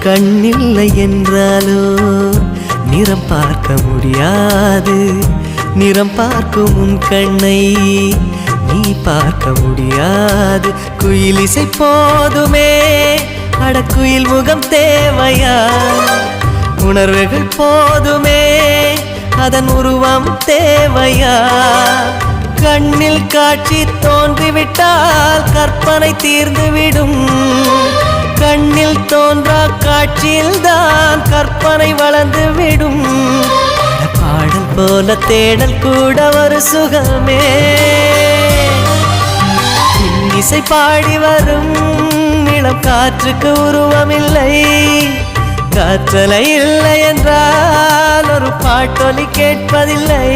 கண்ணில்லை என்றாலோ நிறம் பார்க்க முடியாது. நிறம் பார்க்கும் உன் கண்ணை நீ பார்க்க முடியாது. குயிலிசை போதுமே, அடக்குயில் முகம் தேவையா? உணர்வுகள் போதுமே, அதன் உருவம் தேவையா? கண்ணில் காட்சி தோன்றிவிட்டால் கற்பனை தீர்ந்துவிடும். கண்ணில் தோன்றா காட்சியில்தான் கற்பனை வளர்ந்துவிடும். பாடல் போல தேடல் கூட ஒரு சுகமே. இசை பாடி வரும் இளம் காற்றுக்கு உருவமில்லை. காற்றலை இல்லை என்றால் ஒரு பாட்டொலி கேட்பதில்லை.